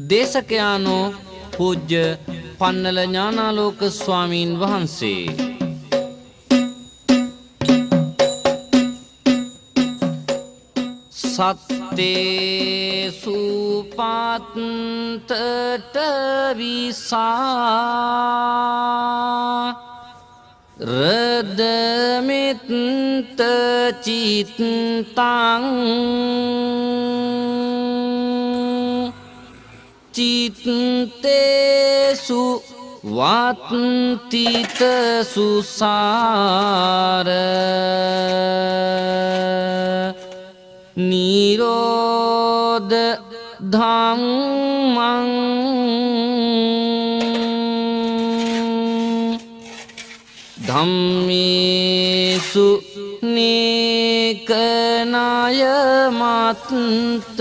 දේශකයානෝ පූජ්‍ය පන්නල ඥානාලෝක ස්වාමීන් වහන්සේ. සත්තේ සුපත්තට විසා රදමිත්ත චිත්තං චිත්තේසු වත්තිත සුසාර නිරෝධ ධම්මං ධම්මේසු නේකනාය මත්ත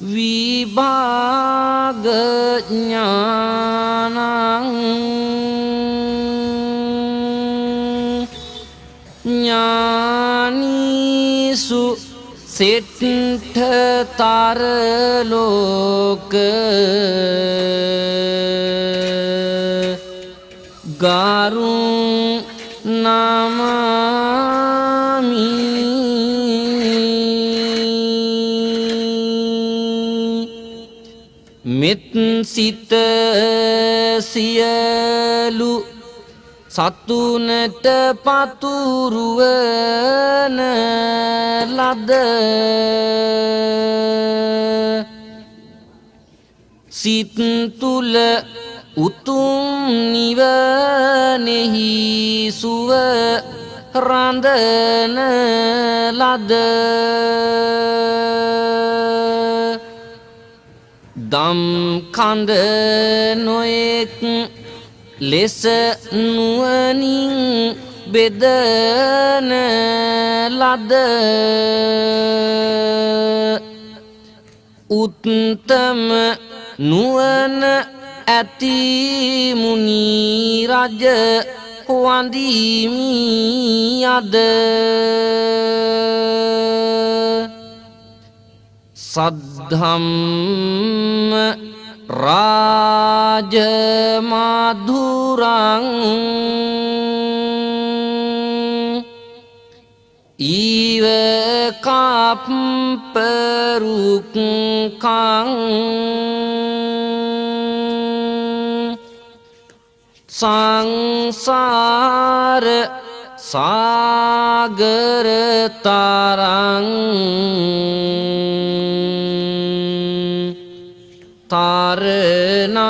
විභාග ඥානං ඥානිසු සෙට්ඨතර ලෝක ගාරුං නමාමි මෙත් සිත සියලු සතුනට පතුරුවන ලද සිත් තුල උතුම් නිවනෙහි සුව රඳන ලද දම් කඳ නොයෙක් ලෙස නුවණින් බෙදන ලද උත්තම නුවණ ඇති මුනි රජ වඳිමි අද සද්ධම්ම රාජ මధుරං ඊව කප්පරුක්ඛං සංසාර සාගර තරං තරණාය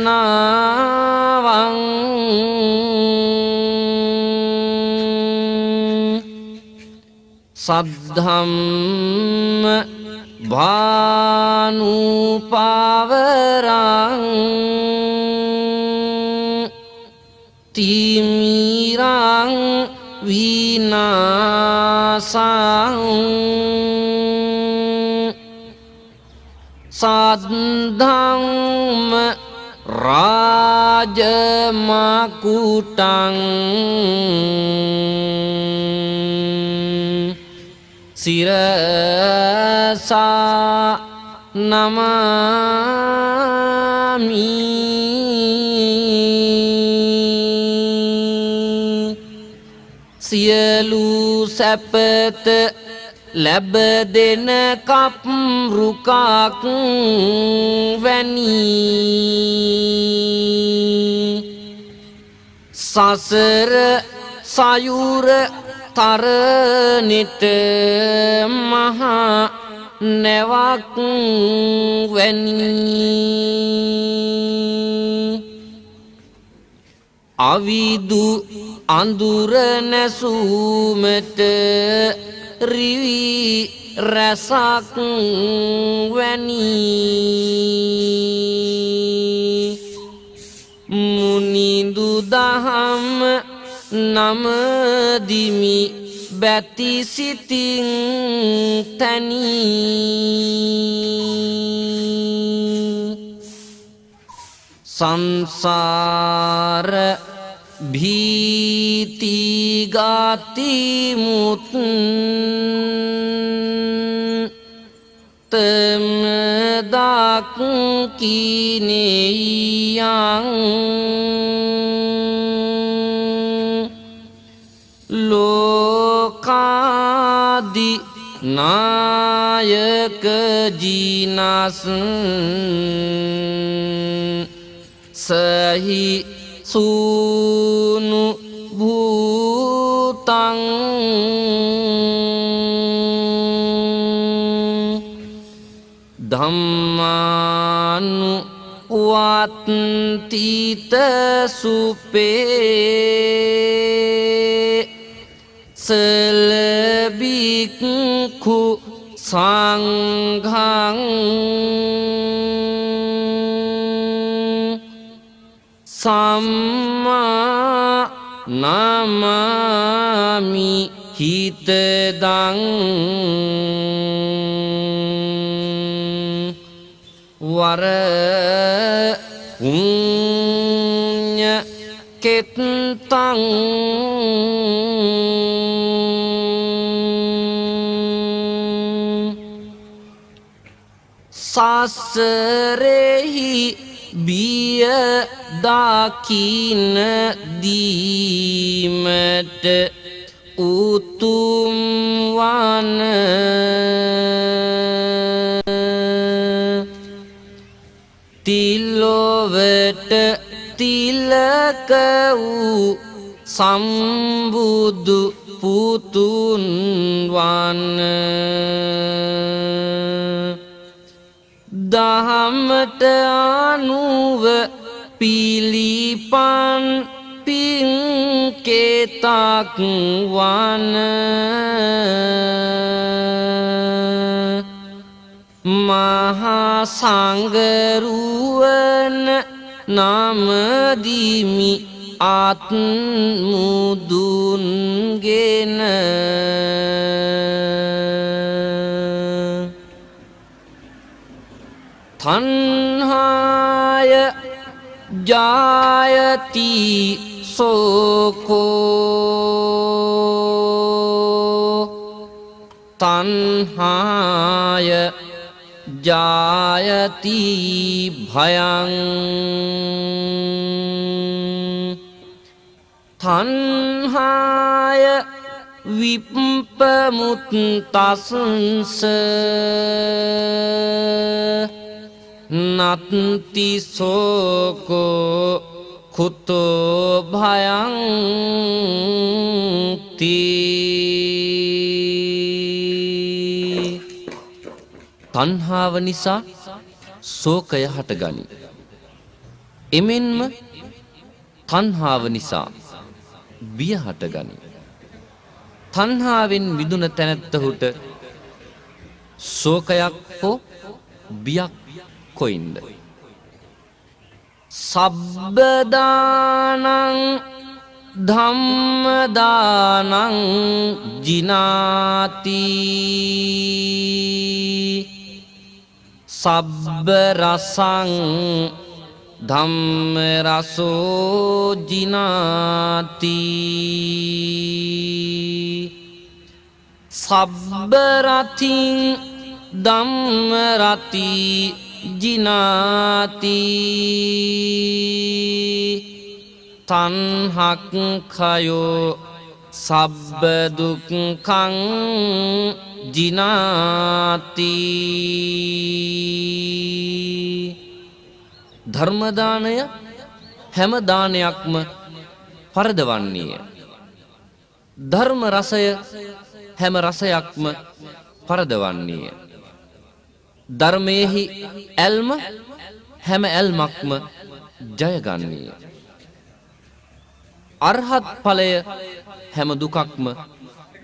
නාවං සද්ධම්ම භානුපවරං තිමිරං විනාසං සද්ධම්ම රාජමකුටං සිරසා නමාමි සියලු සැපත ලැබ දෙන කප් රුකක් වැනි සසර සයුර තරනෙට මහා නැවක් වැනි අවිදු අඳුර නැසුමට රිවි රසක් වැනි මුනිඳු දහම් නමදිමි බැති සිතින් තනි සංසාර භීති ගති මුත් තම දක් කිනේයං ලෝකාදි නායක ජීනස් සහි සූනු භූතං ධම්මානු වත්තිත සුපේ සලබික්ඛු සංඝං සම්මා නමාමි හිතදං වර උඤ්ඤ කෙත්තං සසරෙහි බිය දකින්න දීමට උතුම් වන තිලොවට තිලක වූ සම්බුදු පුතුන් වන දහමට අනුව පිළිපන් පින්කෙතක් වන මහා සංඝරුවන නමදිමි අත් මුදුන්ගෙන තණ්හාය ජායති සෝකෝ තණ්හාය ජායති භයං තණ්හාය විප්පමුත්තස්ස නත්ති සෝකෝ කුතෝ භයං තී තණ්හාව නිසා ශෝකය හටගනී. එමෙන්ම තණ්හාව නිසා බිය හටගනී. තණ්හාවෙන් මිදුන තැනැත්තහුට ශෝකයක් හෝ බියක් කොයින්ද? සබ්බදානං ධම්මදානං ජිනාති සබ්බ රසං ධම්ම රසෝ ජිනාති සබ්බ රතින් ධම්ම රති ජිනාති තණ්හක්ඛයෝ සබ්බ දුක්ඛං ජිනාති ධර්ම දානය හැම දානයක්ම පරදවන්නේය. ධර්ම රසය හැම රසයක්ම පරදවන්නේය. ධර්මයේහි ඇල්ම හැම ඇල්මක්ම ජයගන්නේය. අරහත් ඵලය හැම දුකක්ම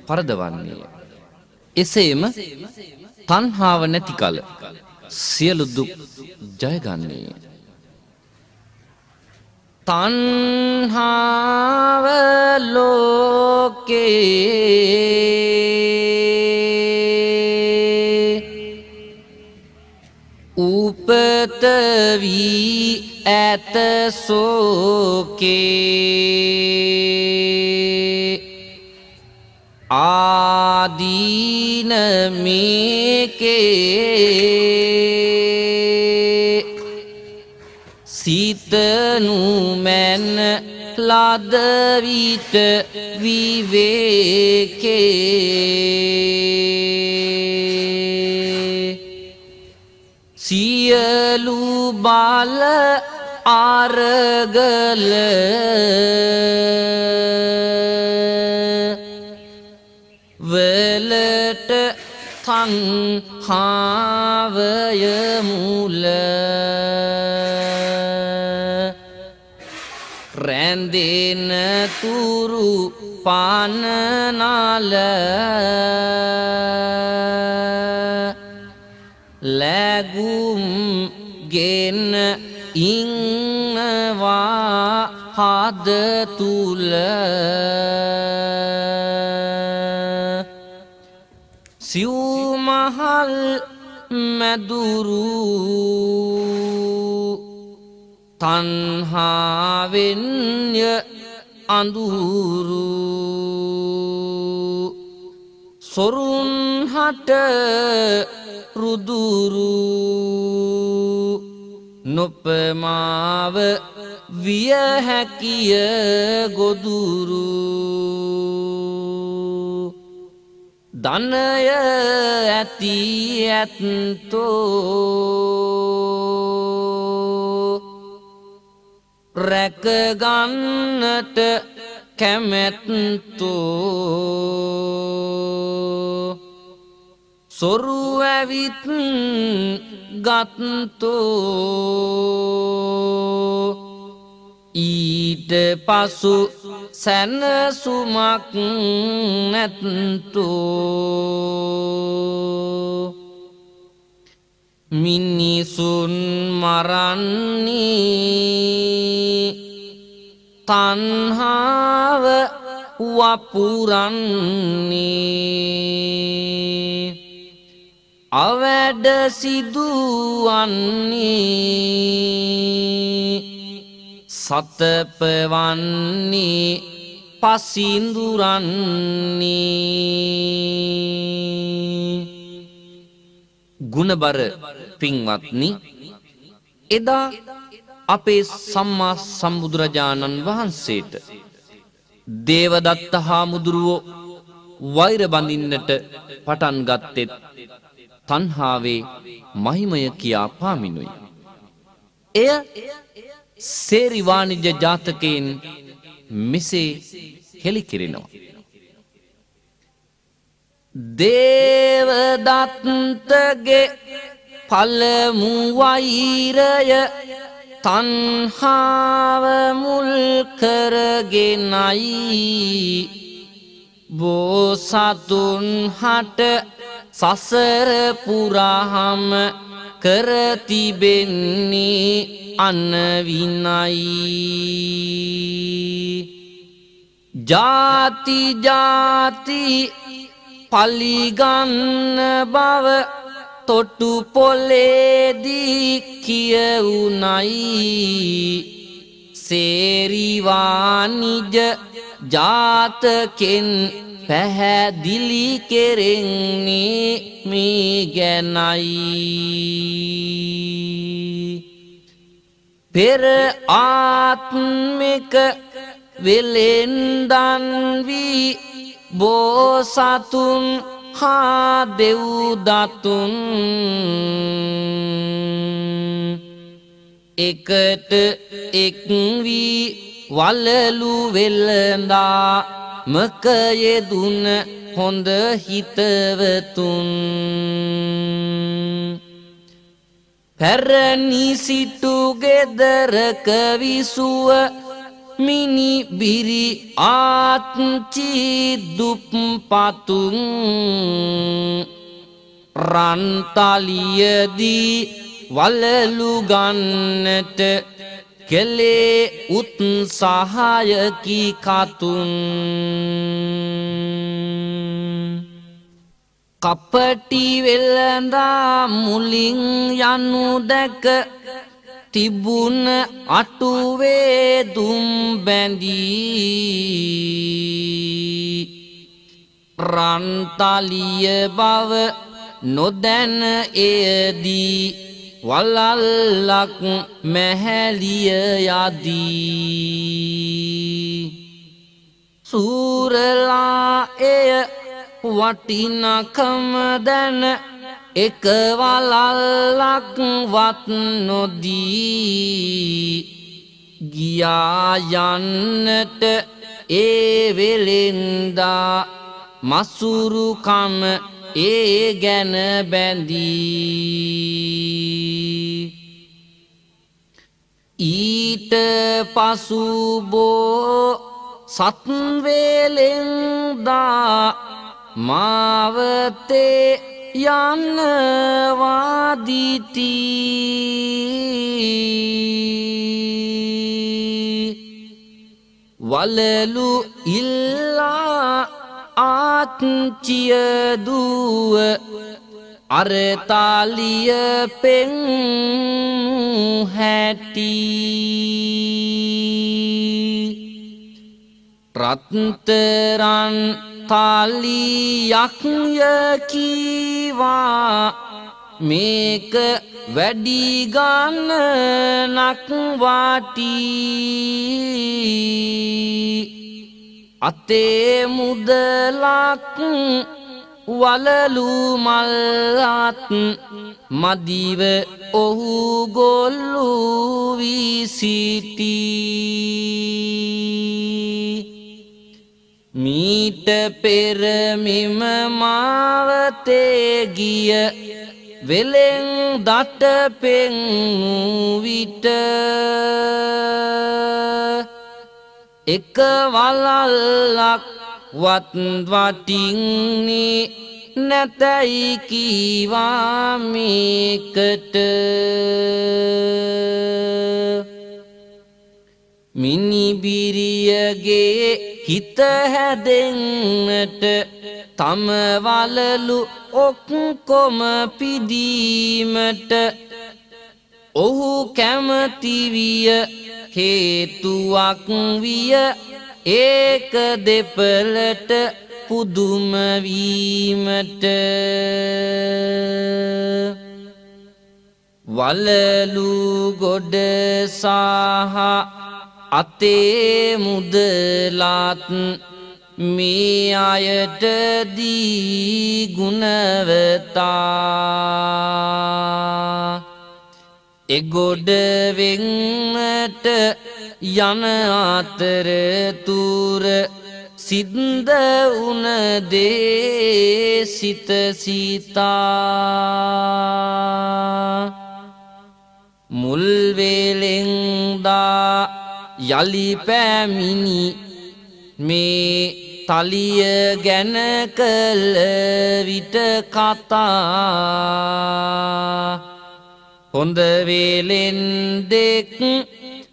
පරදවන්නේය. එසේම තණ්හාව නැති කල සියලු දුක් ජයගන්නේය. තණ්හාව ලෝකේ උපත වී ඇත සෝකේ ආදීන මේකේ සිතනු මැන ලද විට විවේකේ සියලු බල අරගල වලට තණ්හාවය මුල රැඳෙන තුරු පානනල ලැබුම් ගෙන ඉන්නවා හද තුල සිව්මහල් මැදුරු තණ්හාවෙන්ය අඳුරු සොරුන් හට රුදුරු නොපමාව විය හැකිය ගොදුරු ධනය ඇති ඇත්තෝ රැකගන්නට කැමැත්තෝ සොරු ඇවිත් ගත්තෝ ඊට පසු සැනසුමක් නැත්තෝ මිනිසුන් මරන්නේ තණ්හාව වපුරන්නේ අවැඩ සිදුවන්නේ සතපවන්නේ පසින්දුරන්නේ ගුණබර පින්වත්නි එදා අපේ සම්මා සම්බුදුරජාණන් වහන්සේට දේවදත්ත හාමුදුරුවෝ වෛර බඳින්නට පටන් ගත්තෙත් තණ්හාවේ මහිමය කියා පාමිනුයි. එය සේරි වාණිජ්‍ය ජාතකයෙන් මෙසේ හෙළි කෙරෙනවා. දේවදත්තගේ පළමු වෛරය තණ්හාව මුල් කරගෙනයි බෝසතුන් හට සසර පුරාම කර තිබෙන්නේ අනවිනයි. ජාති ජාති පලිගන්න බව තොටු පොලේදී කියවුනයි. සේරි වාණිජ ජාතකෙන් පැහැදිලි කෙරෙන්නේ මේ ගැනයි. පෙර ආත්මික වෙලෙන්දන් වී බෝසතුන් හා දෙව්දතුන් එකට එක් වී වලලු වෙළඳා මකයෙදුන හොඳ හිතවතුන් පැරණි සිටු ගෙදරක විසුව මිනි බිරි ආච්චි දුප්පතුන් රන්තලියදී වලලු ගන්නට කෙලේ උත්සාහයකි කතුන් කපටි වෙළඳා මුලින් යනු දැක තිබුණ අටුවේ දුම් බැඳී රන්තලිය බව නොදැන එයදී වලල්ලක් මැහැලිය යදී සූරලා එය වටිනකම දැන එක වලල්ලක් වත් නොදී ගියා යන්නට ඒ වෙලෙන්දා මසුරුකම ඒ ගැන බැඳී ඊට පසු බෝ සත්වේලෙන්දා මාවතේ යන්නවාදිති වලලු ඉල්ලා ආච්චිය දුව අරතාලිය පෙන් හැටි රත්තරන් තාලියක් යකීවා මේක වැඩි ගන්නක් වටී අතේ මුදලක් වලලු මල්ලත් මදිව ඔහු ගොල්ලු විසිටී මීට පෙර මෙම මාවතේ ගිය වෙලෙන් දට පෙන්වූ විට එක වලල්ලක් වත් වටින්නේ නැතැයි කීවා මේකට මිනිබිරියගේ හිත හැදෙන්නට තම වලලු ඔක්කොම පිදීමට ඔහු කැමති විය හේතුවක් විය ඒක දෙපළට පුදුම වීමට වලලු ගොඩ සහ අතේ මුදලත් මේ අයට දී ගුණවතා එගොඩ වෙන්නට යන අතරතුර සිද්ධ වුණ දේ සිත සිතා මුල් වේලෙන්දා යලි පැමිණි මේ තලිය ගැන කළ විට කතා හොඳ වේලෙන් දෙක්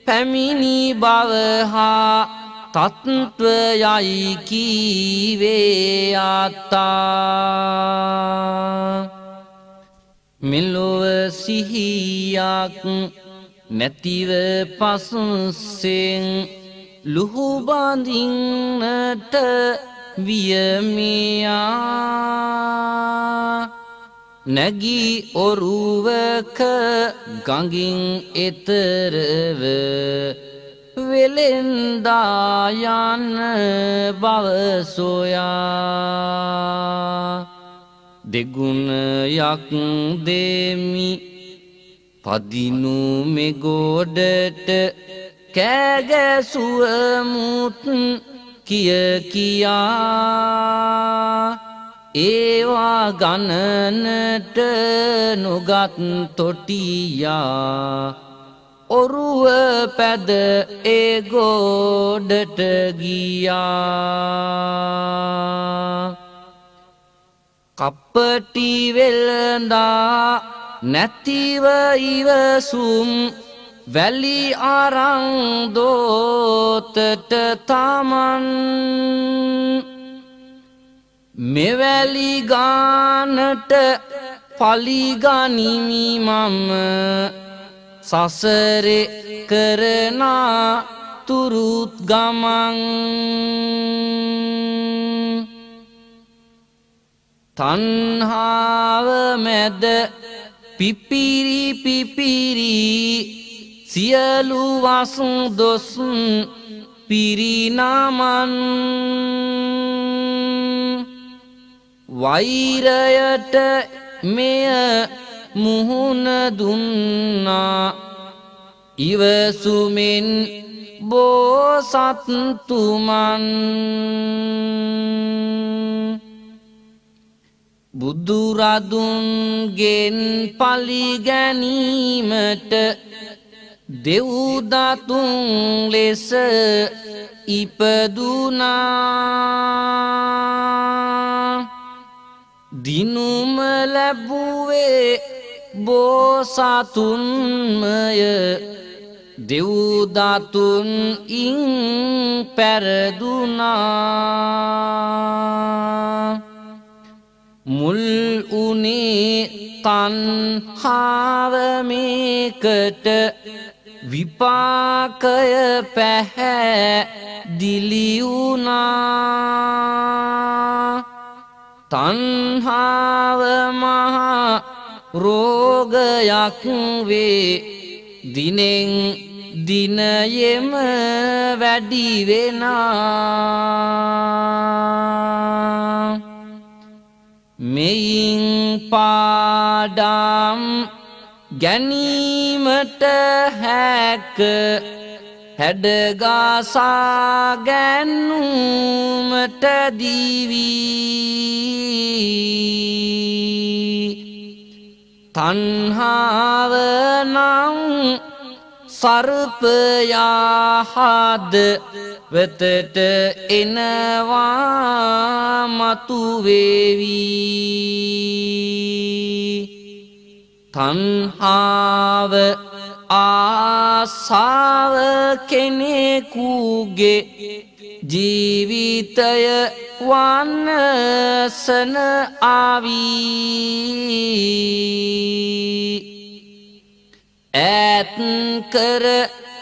පැමිණි බව හා තත්ත්වයයි කීවේ අතා මෙලොව සිහියක් නැතිව පසුසෙන් ලුහු බඳින්නට වියමියා නැගී ඔරුවක ගඟින් එතරව වෙලෙන්දා යන්න බව සොයා දෙගුණයක් දෙමි පදිනු මෙගොඩට කෑගැසුව මුත් කිය කියා ඒවා ගණනට නොගත් තොටියා ඔරුව පැද ඒ ගොඩට ගියා කප්පටි වෙළඳා නැතිව ඉවසුම් වැලි අරන් දෝතට තමන් මෙවැලි ගානට පලිගනිමි මම සසරේ කරනා තුරුත් ගමන් තණ්හාව මැද පිපිරි පිපිරි සියලු වසු දොස් පිරිනමන් වෛරයට මෙය මුහුණ දුන්නා ඉවසුමින් බෝසත්තුමන් බුදුරදුන්ගෙන් පලිගැනීමට දෙව්දතුන් ලෙස ඉපදුනා දිනුම ලැබුවේ බෝසතුන්මය දෙව්දතුන් ඉන් පැරදුනා මුල් උනේ තණ්හාව මේකට විපාකය පැහැදිලි වුණා තණ්හාව මහා රෝගයක් වේ දිනෙන් දිනයෙම වැඩි වෙනා මෙයින් පාඩම් ගැනීමට හැක හැඩගසා ගැන්නුමට දීවී තණ්හාව නම් සර්පයාහද වෙතට එනවා මතුවේවී තණ්හාව ආසාව කෙනෙකුගේ ජීවිතය වන්නසන ආවී ඈත් කර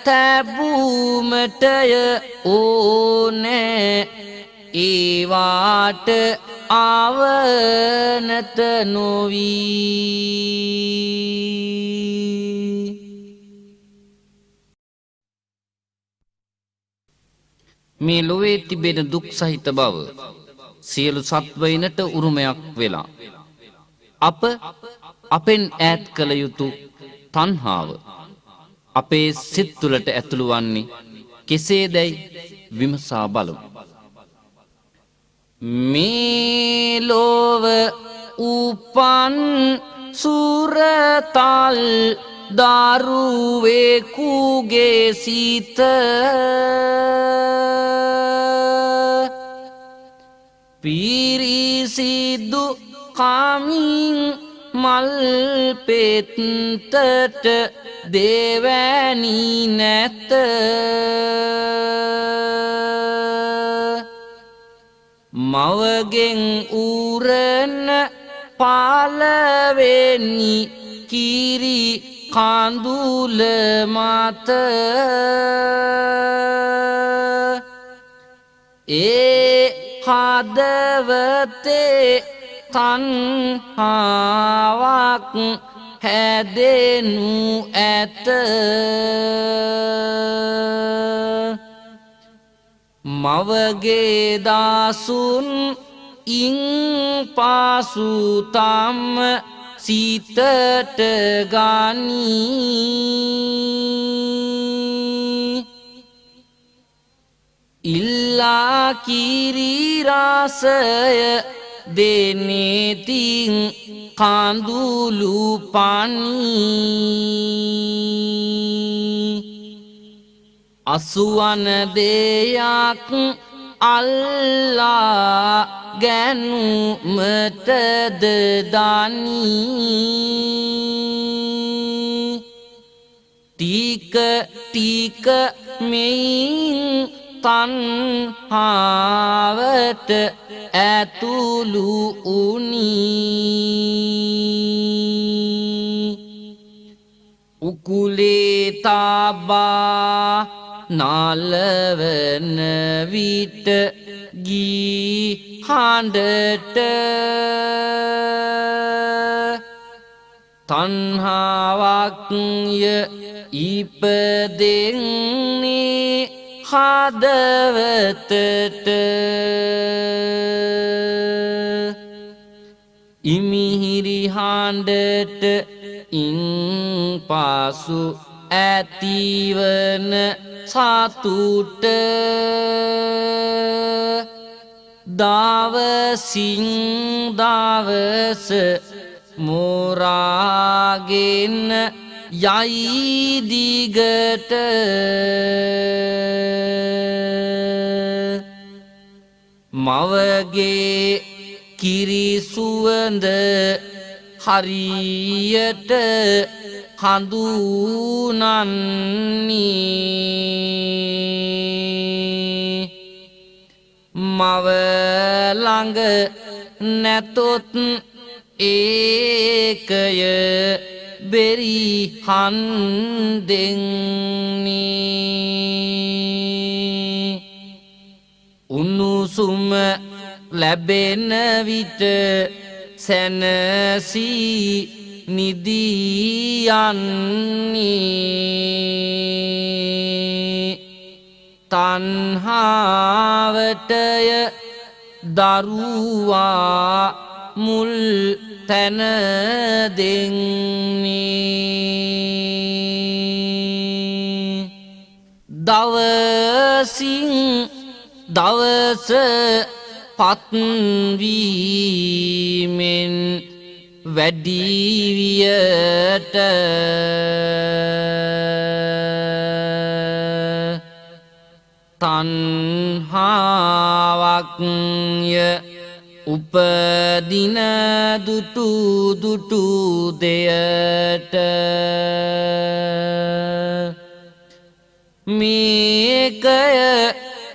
තැබුමටය ඕනෑ ඒවාට ආවනත නොවී මේ ලොවේ තිබෙන දුක් සහිත බව සියලු සත්වයිනට උරුමයක් වෙලා අපෙන් ඈත් කළ යුතු තණ්හාව අපේ සිත් තුළට ඇතුළු වන්නේ කෙසේදැයි විමසා බලමු. මේ ලොව උපන් සුරතල් දරුවෙකුගේ සිත පිරිසිදු කමින් මල් පෙත්තට දෙවැනි නැත මවගෙන් උරන පළවෙනි කිරි කඳුල මත ඒ හදවතේ තණ්හාවක් හැදෙනු ඇත මවගේ දාසුන් ඉන් පාසු තම සිතට ගනී ඉල්ලා කිරි රසය දෙනෙතින් කඳුළු පනී අසුවන දෙයක් අල්ලා ගැනුමටද දනී ටික ටික මෙයින් තණ්හාවට ඇතුළු උනී උකුලේ තබා නාලවන විට ගී හඬට තණ්හාවක්ය ඉපදෙන්නේ හදවතට ඉමිහිරි හඬට ඉන් පසු ඇතිවන සතුට දවසින් දවස මෝරාගෙන යයි දිගට මවගේ කිරිසුවඳ හරියට හඳුනන්නේ මව ළඟ නැතොත් ඒකය බෙරි හන්දෙන්නේ උණුසුම ලැබෙන විට සැනසී නිදියන්නේ තණ්හාවටය දරුවා මුල් තැන දෙන්නේ දවසින් දවස පත්වීමෙන් වැඩිවියට තණ්හාවක්ය උපදින දුටු දුටු දෙයට මේකය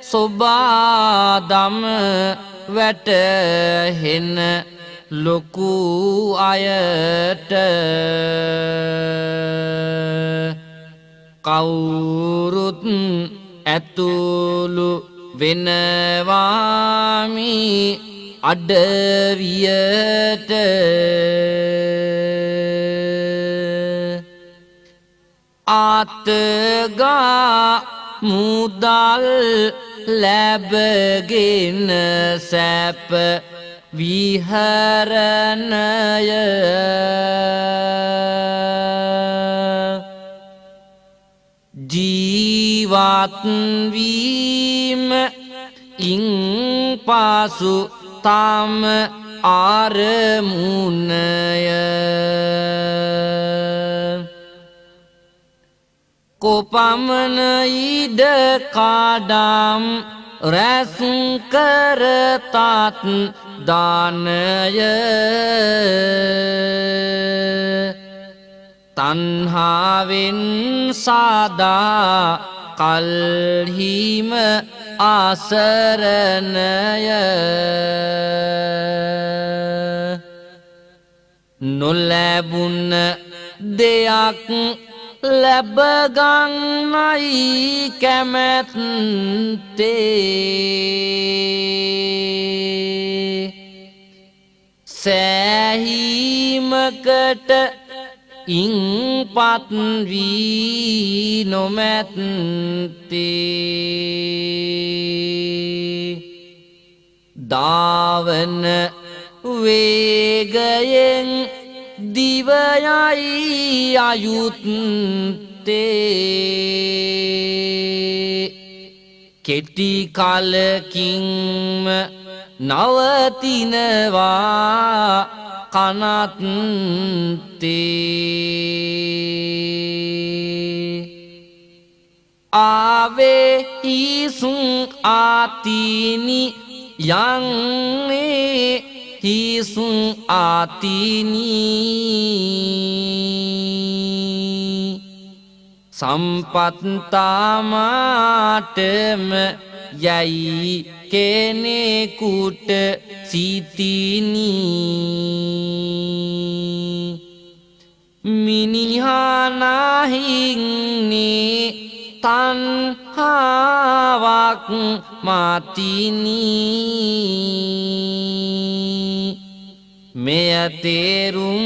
සොබාදම වැටහෙන ලොකු අයට කවුරුත් ඇතුළු වෙනවාමි අඩවියට ආතගා මුදල් ලැබගෙන සැප විහරණය ජීවත්වීම ඉන් පසු තම අරමුණය කොපමණ ඉඩ කඩම් රැස් කරතත් දානය තණ්හාවෙන් සාදා කල්හිම ආසරණය නොලැබුණ දෙයක් ලැබගන්නයි කැමැත්තේ සෑහීමකට ඉන්පත් වී නොමැත්තේ ධාවන වේගයෙන් දිවයයි අයුත්තේ කෙටි කලකින්ම නවතිනවා කනත්තේ ආවේ හිසුන් ආතිනි යන්නේ හිසුන් ආතිනි සම්පත් තාමාටම යයි කෙනෙකුට සිතිනි මිනිහා නැහින්නේ තණ්හාවක් මතිනි මෙය තේරුම්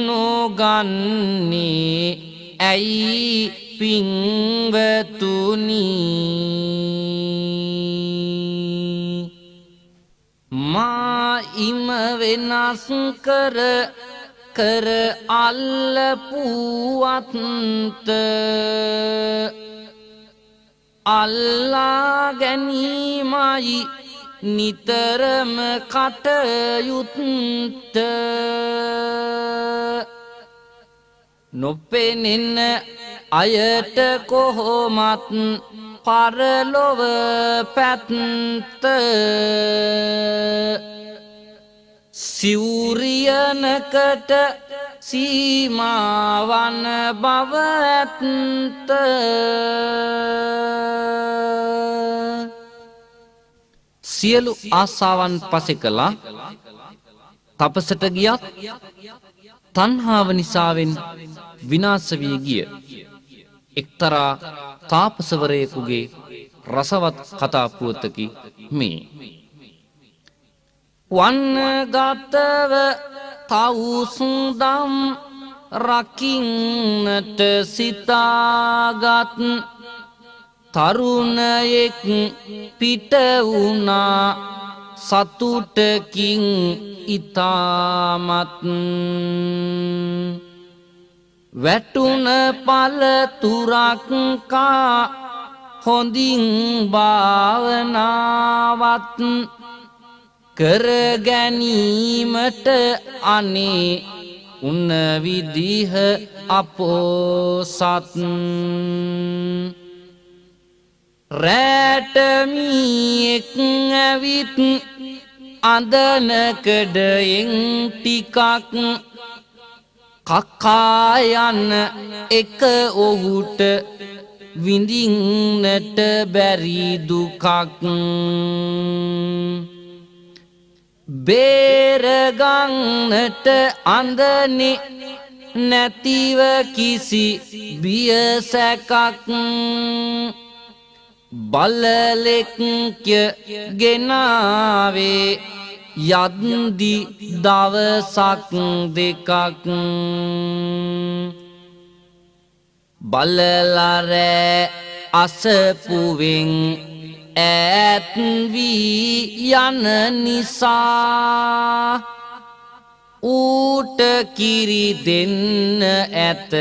නොගන්නේ ඇයි පින්වතුනි මා ඉම වෙනස් කර කර අල්ලපුවත්ත අල්ලා ගැනීමයි නිතරම කටයුත්ත නොපෙනෙන අයට කොහොමත් පරලොව පැත්ත සිවුරියනකට සීමාවන බව ඇත්ත සියලු ආසාවන් පසෙ කළා තපසට ගියත් තණ්හාව නිසාවෙන් විනාශ වී ගිය එක්තරා තාපසවරයෙකුගේ රසවත් කතා පුවතකි මේ වන්නගතව තවුසුදම් රකින්නට සිතාගත් තරුණයෙක් පිට වුණා සතුටකින් ඉතාමත් වැටුණ පළතුරක් කා හොඳින් භාවනාවත් කර ගැනීමට අනේ උන්න විදිහ අපෝසත් රැටමියෙක් ඇවිත් අඳනකඩයෙන් ටිකක් කකා යන එක ඔහුට විඳින්නට බැරි දුකක් බේරගන්නට අඳනේ නැතිව කිසි බියසැකක් බලලෙක්ය ගෙනාවේ යද්දි දවසක් දෙකක් බලලරෑ අසපුවෙන් ඈත් වී යන නිසා ඌට කිරි දෙන්න ඇත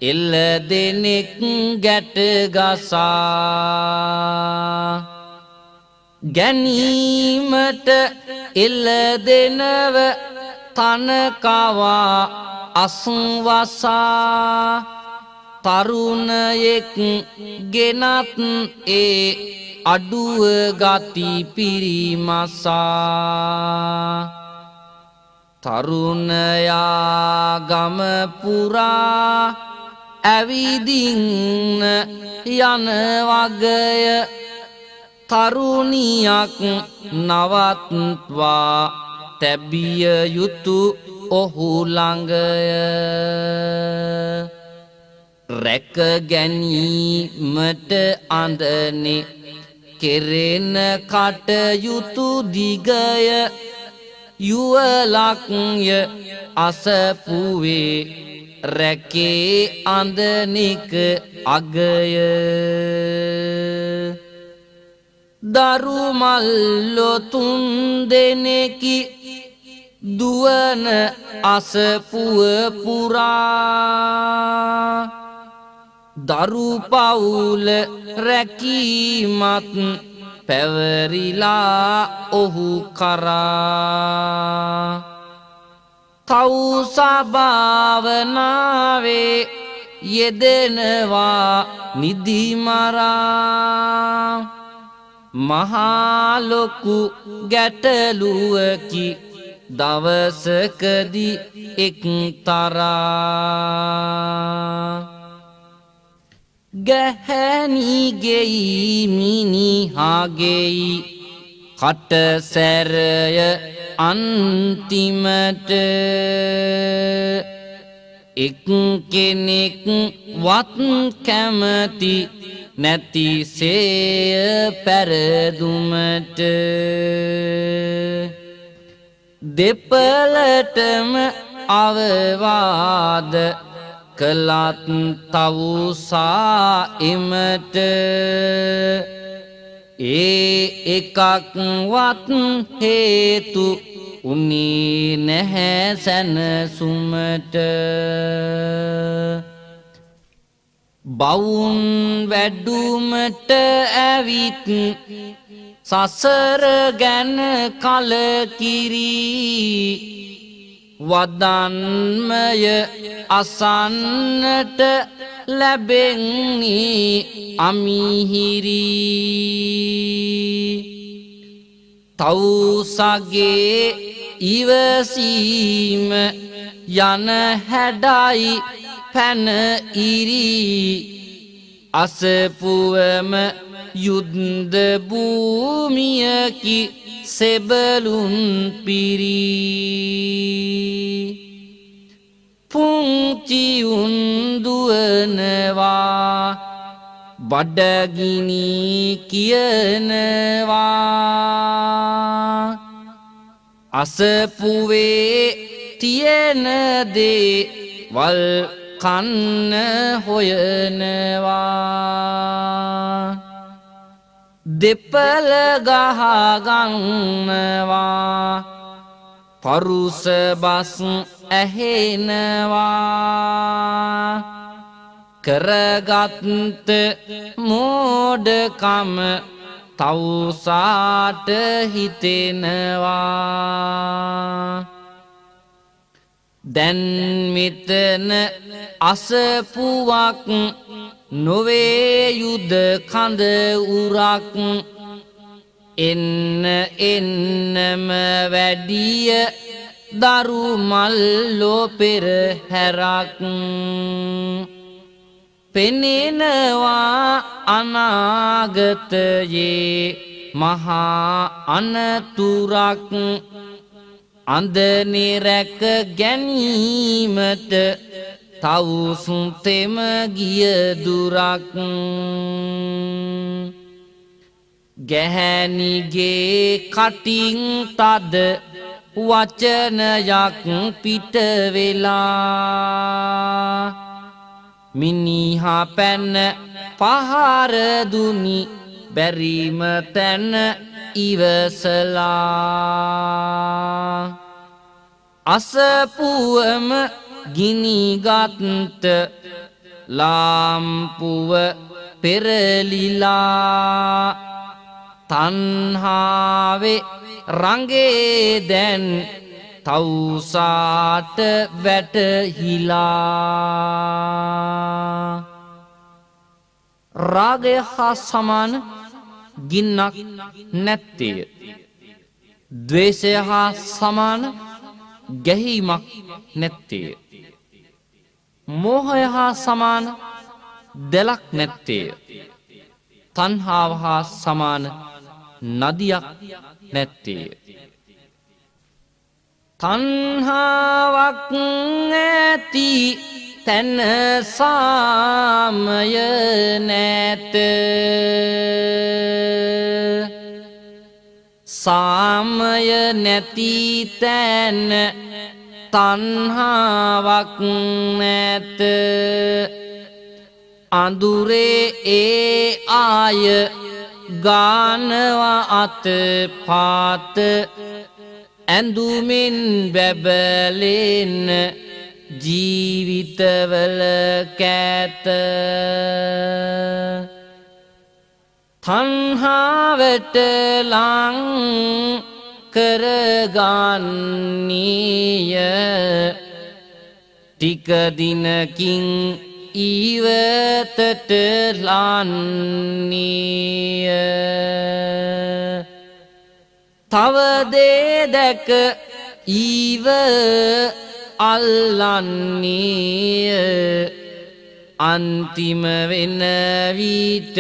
එල්ල දෙනෙක් ගැට ගසා ගැනීමට එල්ල දෙනව තනකවා අසුවසා තරුණයෙක් ගෙනත් ඒ අඩුව ගති පිරිමසා තරුණයා ගම පුරා ඇවිදින්න යන වගය තරුණියක් නවත්වා තැබිය යුතු ඔහු ළඟය රැක ගැනීමට අඳනේ කෙරෙන කටයුතු දිගය යුවලක්ය අසපුවේ රැකේ අඳනෙක අගය දරුමල්ලො තුන් දෙනෙකි දුවන අසපුව පුරා දරු පවුල රැකීමත් පැවරිලා ඔහු කරා තවුසා භාවනාවේ යෙදෙනවා නිදිමරා මහා ලොකු ගැටලුවකි දවසකදී එක්තරා ගැහැණිගෙයි මිනිහාගෙයි කටසැරය අන්තිමට එක් කෙනෙක් වත් කැමති නැතිසේය පැරදුමට දෙපලටම අවවාද කළත් තවුසා එමට එකක්වත් හේතු උනේ නැහැ සැනසුමට බවුන් වැඩුමට ඇවිත් සසර ගැන කලකිරී වදන්මය අසන්නට ලැබෙන්නේ අමිහිරී තවුසගේ ඉවසීම යන හැඩයි පැන ඉරී අසපුවම යුද්ධ භූමියකි සෙබළුන් පිරී පුංචි උන්දුවනවා බඩගිනි කියනවා අසපුවේ තියෙන දේ වල් කන්න හොයනවා දෙපළ ගහගන්නවා පරුස බස් ඇහෙනවා කරගත්ත මෝඩකම තවුසාට හිතෙනවා දැන් මෙතන අසපුවක් නොවේ යුද කඳ උරක් එන්න එන්නම වැඩිය දරු මල්ලෝ පෙරහැරක් පෙනෙනවා අනාගතයේ මහා අනතුරක් අන්දනේ රැක ගැනීමට තවුසුන් තෙම ගිය දුරක් ගැහැණිගේ කටින් තද වචනයක් පිට වෙලා මිනිහා පැන පහර දුනි බැරිම තැන ඉවසලා අසපුවම ගිනිගත්ත ලාම්පුව පෙරලිලා තණ්හාවේ රංගේ දැන් තවුසාට වැටහිලා රාගය හා සමාන ගින්නක් නැත්තේය ද්වේෂය හා සමාන ගැහීමක් නැත්තේය මෝහය හා සමාන දැලක් නැත්තේය තණ්හාව හා සමාන නදියක් නැත්තේය තණ්හාවක් ඇති තැන සාමය නැත සාමය නැති තැන තණ්හාවක් නැත අඳුරේ ඒ ආය ගානවා අත පාත ඇඳුමින් බැබලෙන්න ජීවිතවල කැත තණ්හාවට ලං කරගන්නීය ටික දිනකින් ඉවතට ලන්නීය තව දේ දැක ඊව අල්ලන්නීය අන්තිම වෙන විට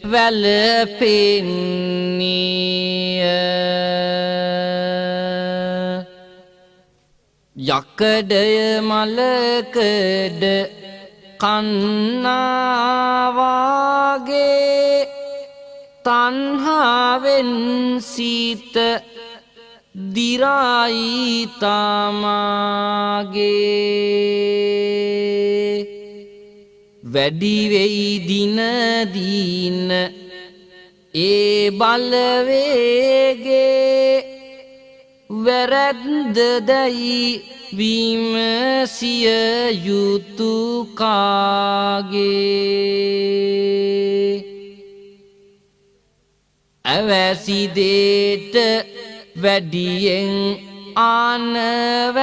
වැළපෙන්නේය. යකඩය මලකඩ කන්නාවාගේ තණ්හාවෙන් සීත දිරායි තමාගේ. වැඩි වෙයි දින දින ඒ බලවේගේ වැරද්ද දැයි විමසිය යුතු කාගේ. අවැසි දේට වැඩියෙන් ආනවැසිදේ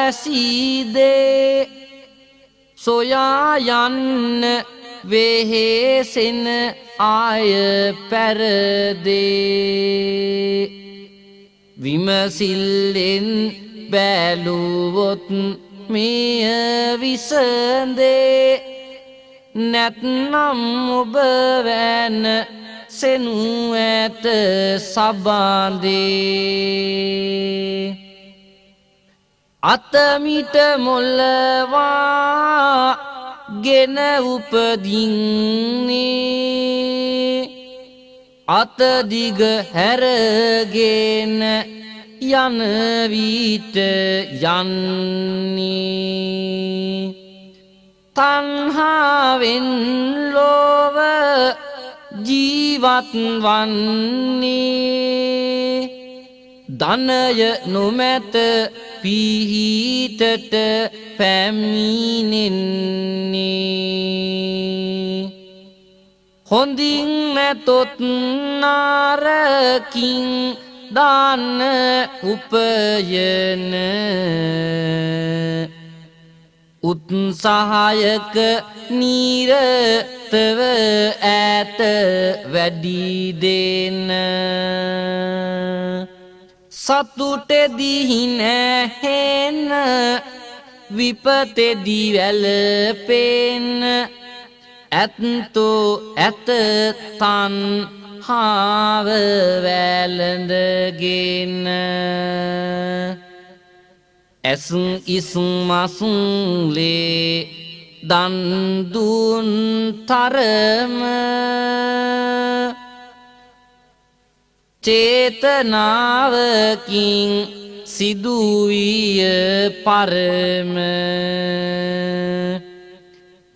සොයා යන්න වෙහෙසෙන ආය පැරදේ. විමසිල්ලෙන් බැලුවොත් මෙය විසඳේ. නැත්නම් ඔබ වැන සෙනු ඇත සබඳේ. අතමිට මොල්ලවා ගෙන උපදින්නේ. අතදිග හැරගෙන යන විට යන්නේ. තණ්හාවෙන් ලොව ජීවත් වන්නේ. ධනය නොමැත පිහිටට පැමිණෙන්නේ. හොඳින් නැතොත් නරකින් දාන්න උපයන. උත්සාහයක නිරතව ඇත වැඩි දෙන්න. සතුටෙදි නැහෙන විපතෙදි වැළපෙන්න. ඇත්තෝ ඇත තණ්හාව වැළඳගෙන. ඇසුම් ඉසුම් මසුම්ලේ දන් දුන් තරම චේතනාවකින් සිදුවිය පරම.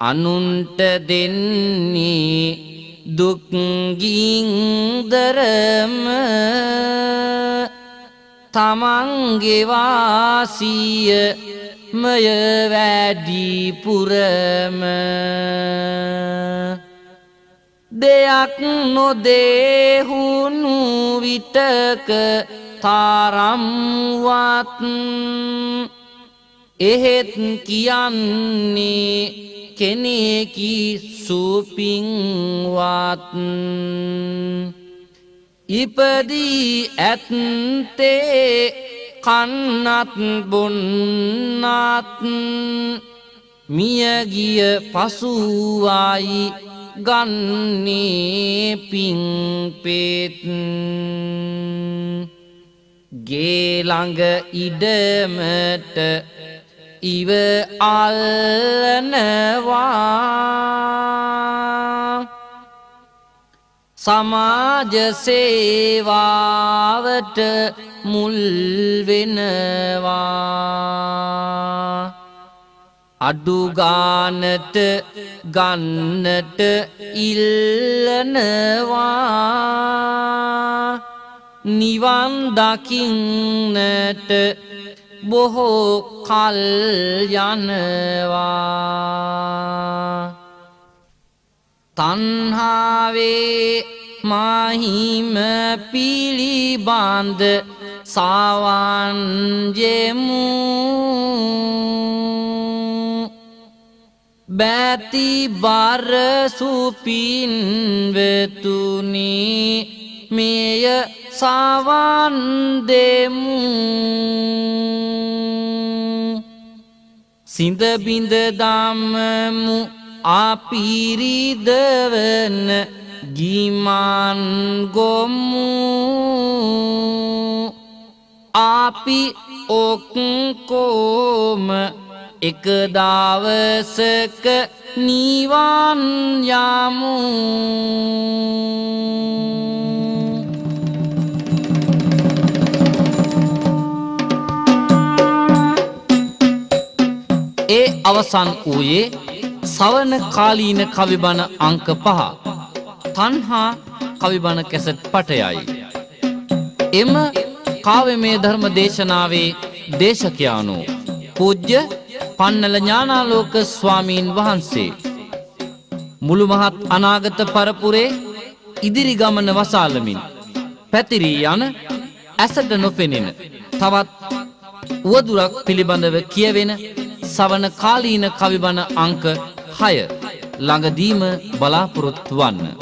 අනුන්ට දෙන්නේ දුක් ගින්දරම. තමන්ගේ වාසිය මය වැඩිපුරම. දෙයක් නොදෙහුණු විටක තරම්වත් එහෙත් කියන්නේ කෙනෙකි සුපින්වත්. ඉපදී ඇත්තේ කන්නත් බොන්නත් මියගිය පසුවයි ගන්නේ පින්පෙත්. ගේ ළඟ ඉඩමට ඉව අල්ලනවා. සමාජ සේවාවට මුල් වෙනවා. අඩු ගානට ගන්නට ඉල්ලනවා. නිවන් දකින්නට බොහෝ කල් යනවා. තණ්හාවේ මාහිම පිළිබඳ සාවන් යෙමු. බැති බර සුපින්වතුනි මෙය සාවන් දෙමු. සිඳ බිඳ දමමු ආපිරිදවන ගීමන් ගොමු අපි ඔක්කොම එක දවසක නිවන් යමු. ඒ අවසන් වූයේ සවන කාලීන කවිබණ අංක 5 තණ්හා කවිබණ කැසට් පටයයි. එම කාව්‍යමය ධර්ම දේශනාවේ දේශකයාණෝ පූජ්‍ය පන්නල ඥානාලෝක ස්වාමීන් වහන්සේ මුළු මහත් අනාගත පරපුරේ ඉදිරි ගමන වසාලමින් පැතිරී යන ඇසට නොපෙනෙන තවත් උවදුරක් පිළිබඳව කියවෙන සවන කාලීන කවිබණ අංක 6 ළඟදීම බලාපොරොත්තු වන්න.